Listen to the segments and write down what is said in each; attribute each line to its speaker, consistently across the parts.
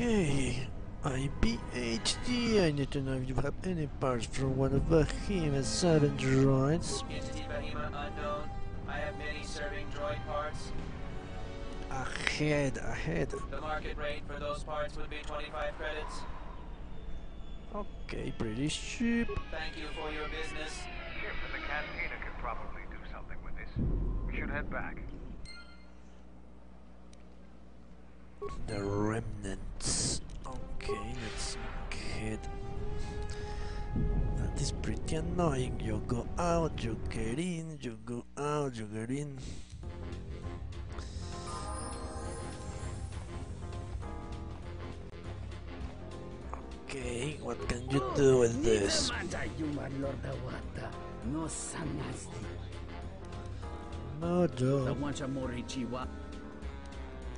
Speaker 1: Okay, PhD. I need to know if you have any parts for one of Behemoth's 7 droids.
Speaker 2: Entity Behemoth unknown. I have many serving droid parts.
Speaker 1: Ahead.
Speaker 2: The market rate for those parts would be 25 credits.
Speaker 1: Okay, British ship.
Speaker 2: Thank you for your business.
Speaker 3: Ship in the cantina could probably do something with this. We should head back.
Speaker 1: The remnants. Okay, let's head. That is pretty annoying. You go out, you get in, you go out, you get in. Okay, what can you do with this? No job.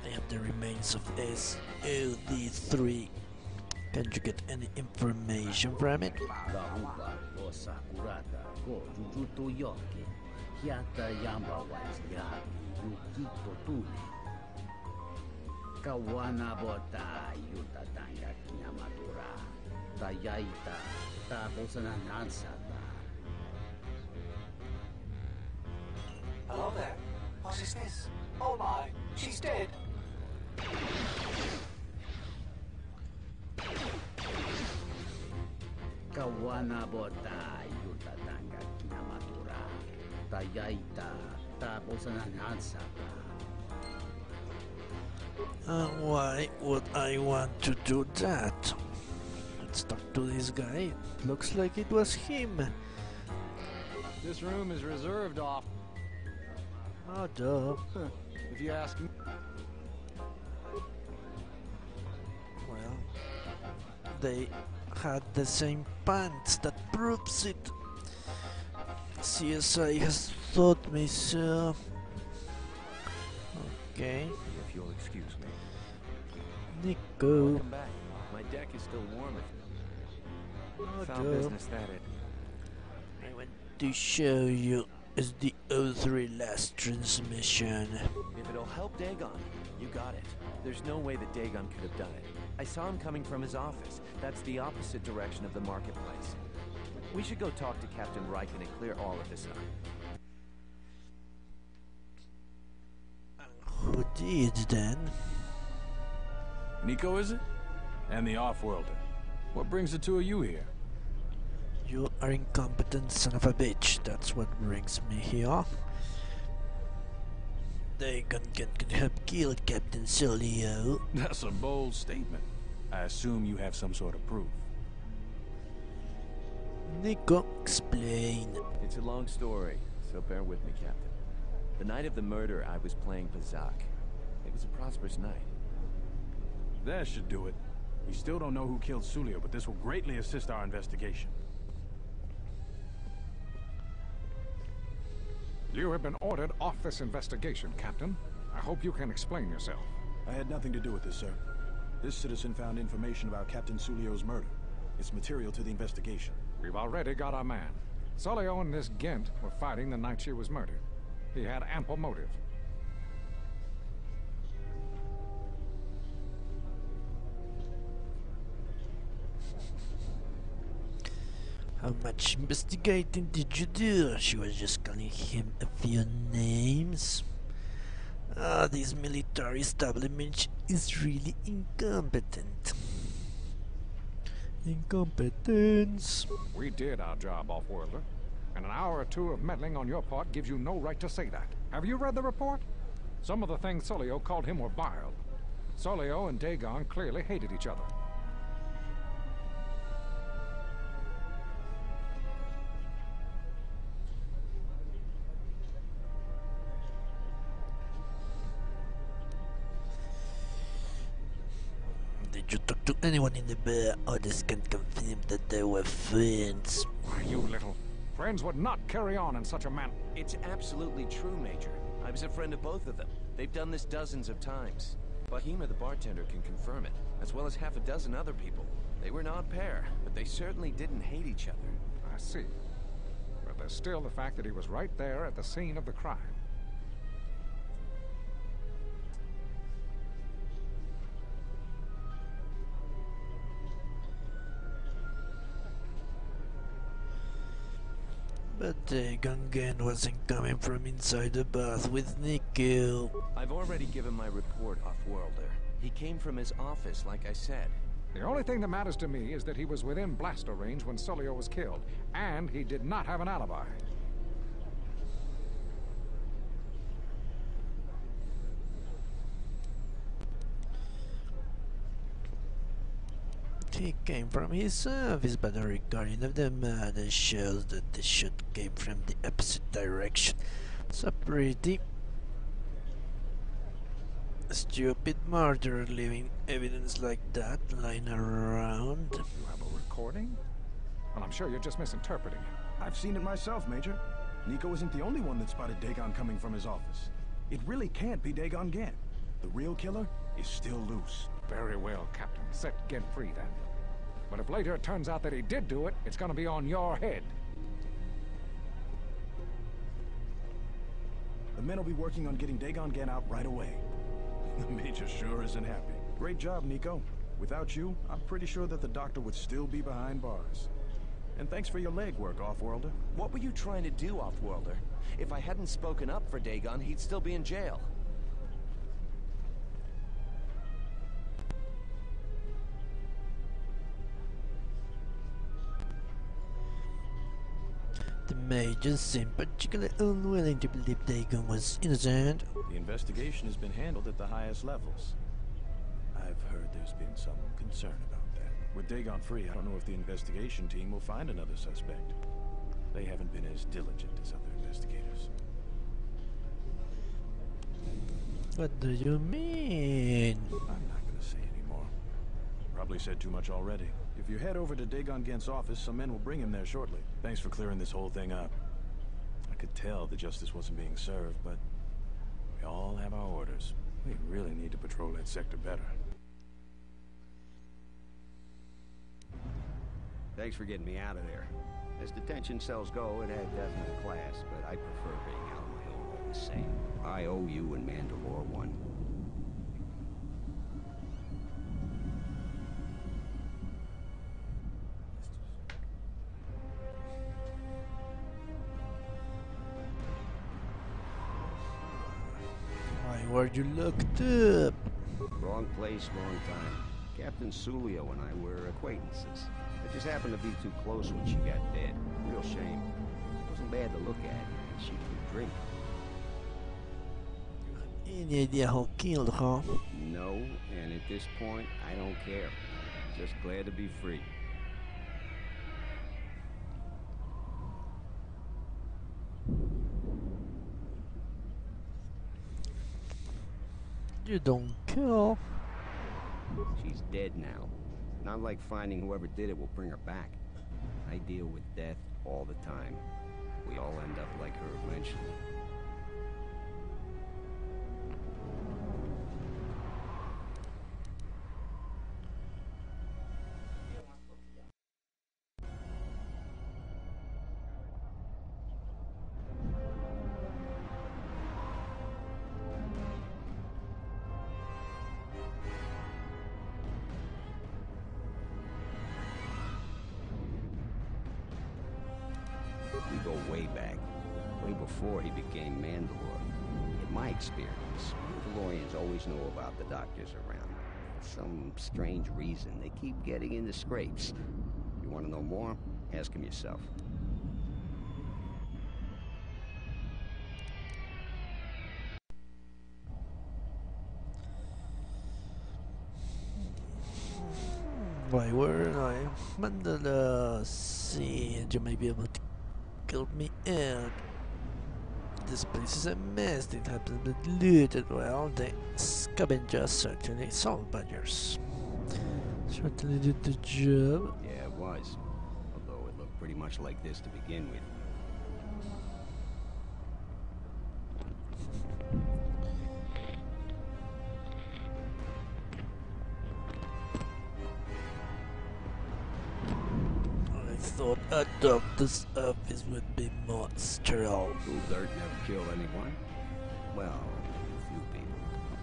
Speaker 1: I have the remains of SOD3. Can you get any information from it?
Speaker 4: Hello there. What is this? Oh my, she's dead.
Speaker 1: Why would I want to do that? Let's talk to this guy. Looks like it was him.
Speaker 5: This room is reserved off.
Speaker 1: Oh, duh.
Speaker 5: If you ask me.
Speaker 1: Well, they had the same pants. That proves it. CSI has taught me so. Okay.
Speaker 6: If you'll excuse me.
Speaker 1: Nico.
Speaker 6: Welcome back. My deck is still warm if
Speaker 1: Oh,
Speaker 6: found
Speaker 1: duh.
Speaker 6: business that it.
Speaker 1: I want to show you is the O3 last transmission.
Speaker 6: If it'll help Dagon, you got it. There's no way that Dagon could have done it. I saw him coming from his office. That's the opposite direction of the marketplace. We should go talk to Captain Riken and clear all of this up.
Speaker 1: Who did then?
Speaker 7: Nico, is it? And the off-worlder. What brings the two of you here?
Speaker 1: You are incompetent son of a bitch. That's what brings me here. They can help kill Captain Solio.
Speaker 7: That's a bold statement. I assume you have some sort of proof.
Speaker 1: Nico, explain.
Speaker 6: It's a long story, so bear with me, Captain. The night of the murder, I was playing Pazak. It was a prosperous night.
Speaker 7: That should do it. We still don't know who killed Sulio, but this will greatly assist our investigation.
Speaker 3: You have been ordered off this investigation, Captain. I hope you can explain yourself.
Speaker 8: I had nothing to do with this, sir. This citizen found information about Captain Sulio's murder. It's material to the investigation.
Speaker 3: We've already got our man. Solio and this Gent were fighting the night she was murdered. He had ample motive.
Speaker 1: How much investigating did you do? She was just calling him a few names. This military establishment is really incompetent. Incompetence.
Speaker 3: We did our job, off-worlder. And an hour or two of meddling on your part gives you no right to say that. Have you read the report? Some of the things Solio called him were vile. Solio and Dagon clearly hated each other.
Speaker 1: Did you talk to anyone in the bar? Others can confirm that they were friends.
Speaker 3: Why, you little... Friends would not carry on in such a manner.
Speaker 6: It's absolutely true, Major. I was a friend of both of them. They've done this dozens of times. Bahima, the bartender, can confirm it, as well as half a dozen other people. They were an odd pair, but they certainly didn't hate each other.
Speaker 3: I see. But there's still the fact that he was right there at the scene of the crime.
Speaker 1: But Gungan wasn't coming from inside the bath with Nico.
Speaker 6: I've already given my report, Off-Worlder. He came from his office, like I said.
Speaker 3: The only thing that matters to me is that he was within blaster range when Sulio was killed, and he did not have an alibi.
Speaker 1: He came from his office, but the recording of the murder shows that the shot came from the opposite direction. So pretty stupid murder, leaving evidence like that lying around.
Speaker 3: You have a recording? Well, I'm sure you're just misinterpreting it.
Speaker 8: I've seen it myself, Major. Nico isn't the only one that spotted Dagon coming from his office. It really can't be Dagon Gant. The real killer is still loose.
Speaker 3: Very well, Captain. Set Gent free, then. But if later it turns out that he did do it, it's gonna be on your head.
Speaker 8: The men will be working on getting Dagon Gant out right away. The Major sure isn't happy. Great job, Nico. Without you, I'm pretty sure that the Doctor would still be behind bars. And thanks for your legwork, Off-Worlder.
Speaker 6: What were you trying to do, Off-Worlder? If I hadn't spoken up for Dagon, he'd still be in jail.
Speaker 1: The Major seemed particularly unwilling to believe Dagon was innocent.
Speaker 8: The investigation has been handled at the highest levels. I've heard there's been some concern about that. With Dagon free, I don't know if the investigation team will find another suspect. They haven't been as diligent as other investigators.
Speaker 1: What do you mean?
Speaker 8: I'm not gonna say anymore. Probably said too much already. If you head over to Dagon Gant's office, some men will bring him there shortly. Thanks for clearing this whole thing up. I could tell that justice wasn't being served, but we all have our orders. We really need to patrol that sector better.
Speaker 9: Thanks for getting me out of there. As detention cells go, it had definite class, but I prefer being out on my own all the same. I owe you and Mandalore one.
Speaker 1: Why were you locked up?
Speaker 9: Wrong place, wrong time. Captain Sulio and I were acquaintances. I just happened to be too close when she got dead. Real shame. She wasn't bad to look at, and she could drink.
Speaker 1: Any idea who killed her?
Speaker 9: No, and at this point, I don't care. Just glad to be free.
Speaker 1: You don't care.
Speaker 9: She's dead now. Not like finding whoever did it will bring her back. I deal with death all the time. We all end up like her eventually. We go way back, way before he became Mandalore. In my experience, Mandalorians always know about the doctors around. For some strange reason, they keep getting into scrapes. You want to know more? Ask him yourself.
Speaker 1: Why weren't I? Mandala said you may be able to help me out. This place is a mess. It happens to be looted. Well, the scavengers certainly salvagers. Certainly did the job.
Speaker 9: Yeah, it was. Although it looked pretty much like this to begin with.
Speaker 1: I thought a doctor's office would be more sterile.
Speaker 9: Cool dirt never killed anyone. Well, a few people.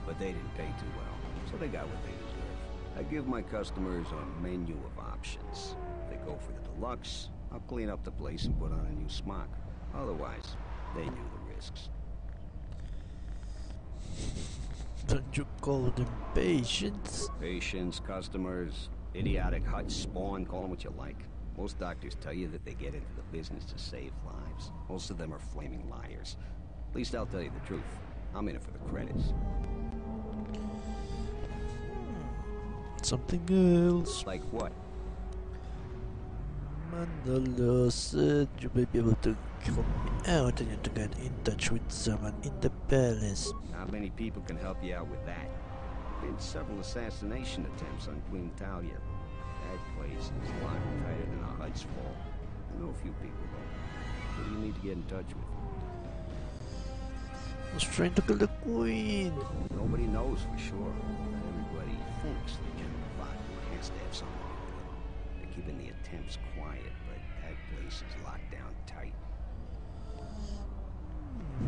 Speaker 9: But they didn't pay too well, so they got what they deserve. I give my customers a menu of options. If they go for the deluxe, I'll clean up the place and put on a new smock. Otherwise, they knew the risks.
Speaker 1: Don't you call them patients?
Speaker 9: Patients, customers, idiotic hut spawn, call them what you like. Most doctors tell you that they get into the business to save lives. Most of them are flaming liars. At least I'll tell you the truth. I'm in it for the credits.
Speaker 1: Something else.
Speaker 9: Like what?
Speaker 1: Mandala said you may be able to help me out and to get in touch with someone in the palace.
Speaker 9: Not many people can help you out with that. Been several assassination attempts on Queen Talia. That place is locked tighter than a Hud's Fall. I know a few people though. Who do you need to get in touch with?
Speaker 1: I was trying to kill the queen.
Speaker 9: Nobody knows for sure. Everybody thinks the General Vodka has to have something to do with it. They're keeping the attempts quiet, but that place is locked down tight.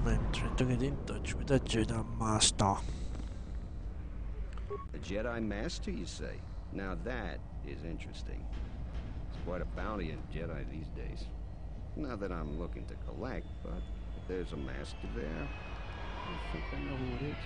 Speaker 1: I'm trying to get in touch with the Jedi Master.
Speaker 9: A Jedi Master, you say? Now that is interesting. It's quite a bounty in Jedi these days. Not that I'm looking to collect, but if there's a master there, I think I know who it is.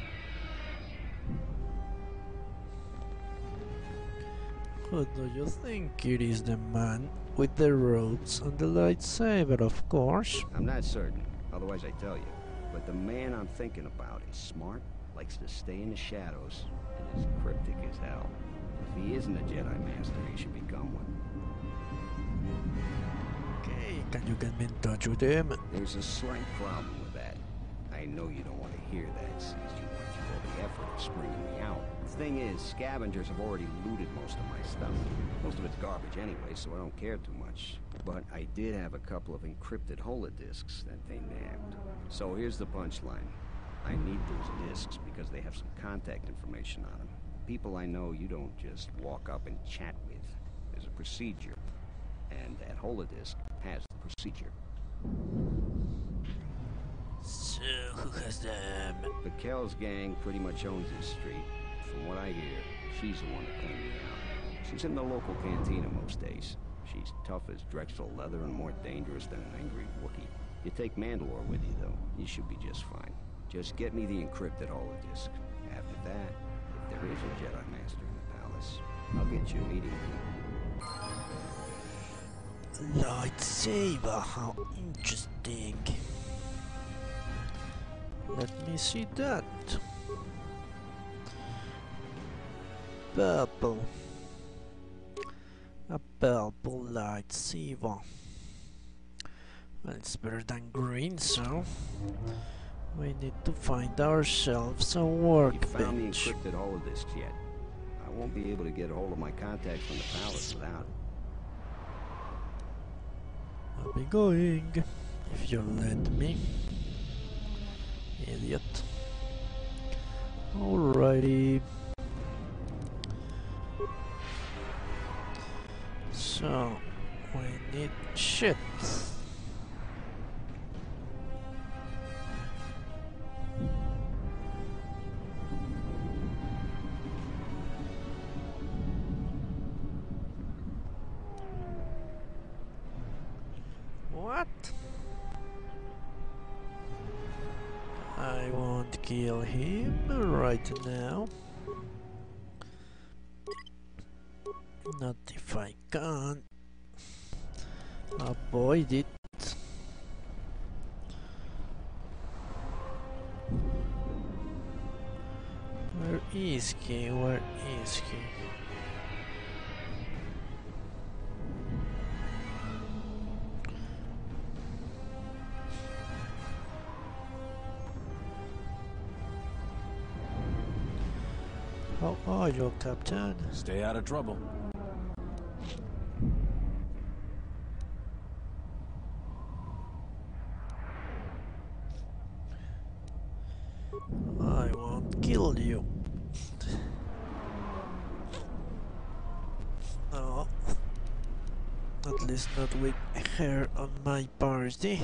Speaker 1: Who do you think it is? The man with the robes and the lightsaber, of course.
Speaker 9: I'm not certain, otherwise I tell you. But the man I'm thinking about is smart, likes to stay in the shadows, and is cryptic as hell. If he isn't a Jedi Master, he should become one.
Speaker 1: Okay, can you get me in touch with him?
Speaker 9: There's a slight problem with that. I know you don't want to hear that since you went through all the effort of screening me out. The thing is, scavengers have already looted most of my stuff. Most of it's garbage anyway, so I don't care too much. But I did have a couple of encrypted holodisks that they nabbed. So here's the punchline. I need those discs because they have some contact information on them. People I know you don't just walk up and chat with. There's a procedure. And that holodisc has the procedure.
Speaker 1: So, who has them?
Speaker 9: Pakel's gang pretty much owns this street. From what I hear, she's the one that cleaned me out. She's in the local cantina most days. She's tough as Drexel leather and more dangerous than an angry Wookiee. You take Mandalore with you, though, you should be just fine. Just get me the encrypted holodisc. After that, if there is a Jedi Master in the palace, I'll get you a meeting.
Speaker 1: Lightsaber, how interesting. Let me see that. Purple. A purple lightsaber. Well, it's better than green, so we need to find ourselves a
Speaker 9: You found the
Speaker 1: workbench.
Speaker 9: encrypted holodiscs yet? I won't be able to get a hold of my contacts from the palace without it.
Speaker 1: I'll be going, if you'll let me. Idiot. Alrighty. So, we need shit. What? I won't kill him right now. Not if I can't avoid it. Where is he? Where is he? How are you, Captain?
Speaker 7: Stay out of trouble.
Speaker 1: I won't kill you. No. At least not with her on my party.